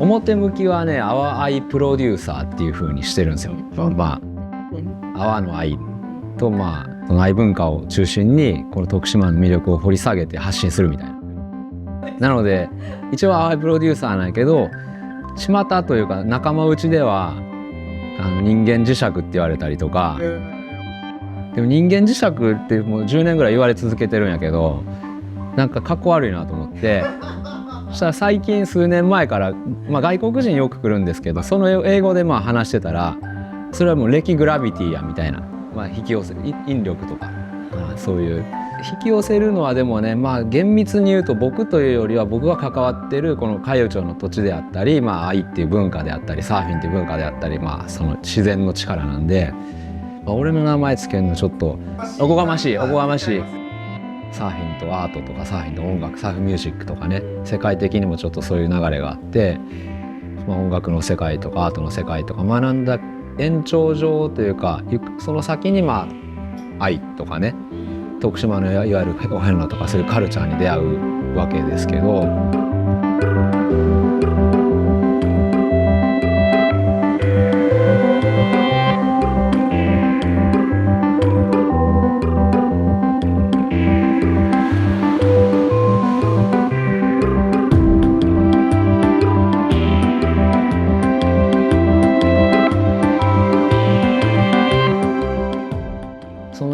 表向きはね泡愛プロデューサーっていう風にしてるんですよ。まあ泡の愛とまあその愛文化を中心にこの徳島の魅力を掘り下げて発信するみたいな。なので一応泡愛プロデューサーなんやけど巷というか仲間内では人間磁石って言われたりとか。でも人間磁石ってもう10年ぐらい言われ続けてるんやけどなんかかっこ悪いなと思ってそしたら最近数年前から、まあ、外国人よく来るんですけどその英語でまあ話してたらそれはもう歴グラビティやみたいな、まあ、引き寄せ引力とか、まあ、そういう引き寄せるのはでもねまあ厳密に言うと僕というよりは僕が関わってるこの海陽町の土地であったり、まあ、愛っていう文化であったりサーフィンっていう文化であったり、まあ、その自然の力なんで。俺の名前つけるのちょっとおこがましいサーフィンとアートとかサーフィンと音楽サーフミュージックとかね世界的にもちょっとそういう流れがあって、まあ、音楽の世界とかアートの世界とか学んだ延長上というかその先にまあ愛とかね徳島のいわゆるお遍路とかそういうカルチャーに出会うわけですけど。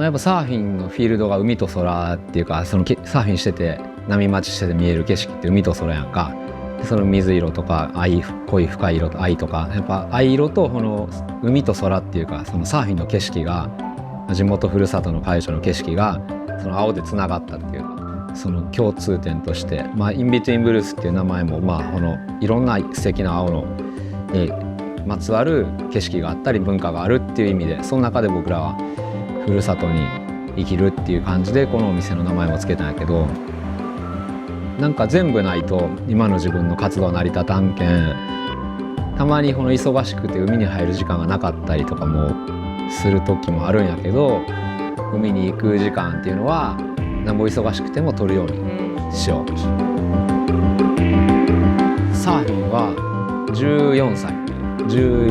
やっぱサーフィンのフィールドが海と空っていうかそのサーフィンしてて波待ちしてて見える景色って海と空やんか。でその水色とか濃い深い色と愛とかやっぱ藍色とこの海と空っていうかそのサーフィンの景色が地元ふるさとの海上の景色がその青でつながったっていうかその共通点として、まあ、インビトゥインブルースっていう名前もまあこのいろんな素敵な青のにまつわる景色があったり文化があるっていう意味でその中で僕らはふるさとに生きるっていう感じでこのお店の名前を付けたんやけどなんか全部ないと今の自分の活動は成り立たんけんたまにこの忙しくて海に入る時間がなかったりとかもする時もあるんやけど海に行く時間っていうのはなんぼ忙しくても取るようにしよう。サーフィンは14歳中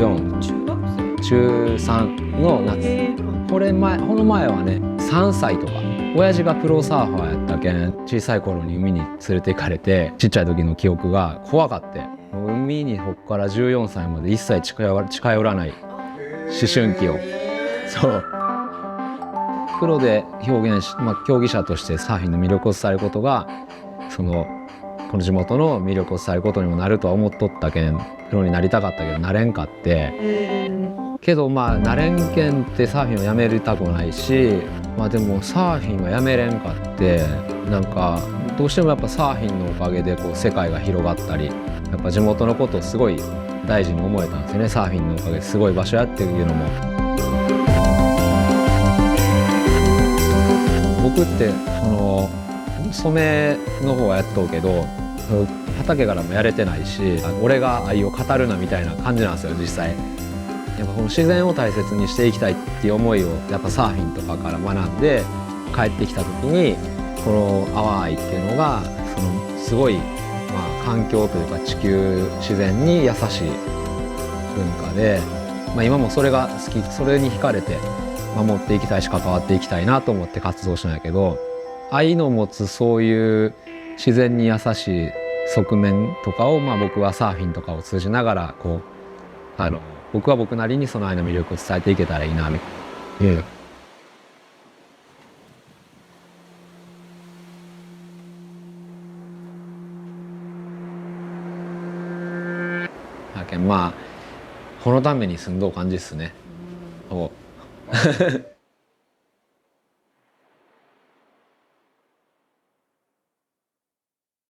3の夏。この前はね3歳とか親父がプロサーファーやったけん小さい頃に海に連れて行かれてちっちゃい時の記憶が怖かってもう海にこっから14歳まで一切近寄らない思春期をそうプロで表現し、まあ、競技者としてサーフィンの魅力を伝えることがこの地元の魅力を伝えることにもなるとは思っとったけんプロになりたかったけどなれんかって。けどまあなれんけんってサーフィンをやめたくないしまあでもサーフィンはやめれんかってなんかどうしてもやっぱサーフィンのおかげでこう世界が広がったりやっぱ地元のことをすごい大事に思えたんですよねサーフィンのおかげですごい場所やっていうのも。僕って染めの方はやっとうけど畑からもやれてないし俺が愛を語るなみたいな感じなんですよ実際。やっぱこの自然を大切にしていきたいっていう思いをやっぱサーフィンとかから学んで帰ってきた時にこの泡愛っていうのがすごい、まあ、環境というか地球自然に優しい文化で、まあ、今もそれが好きそれに惹かれて守っていきたいし関わっていきたいなと思って活動したんやけど愛の持つそういう自然に優しい側面とかを、まあ、僕はサーフィンとかを通じながらこう僕は僕なりにその愛の魅力を伝えていけたらいいなみたいな。まあこのために住んどう感じっすね。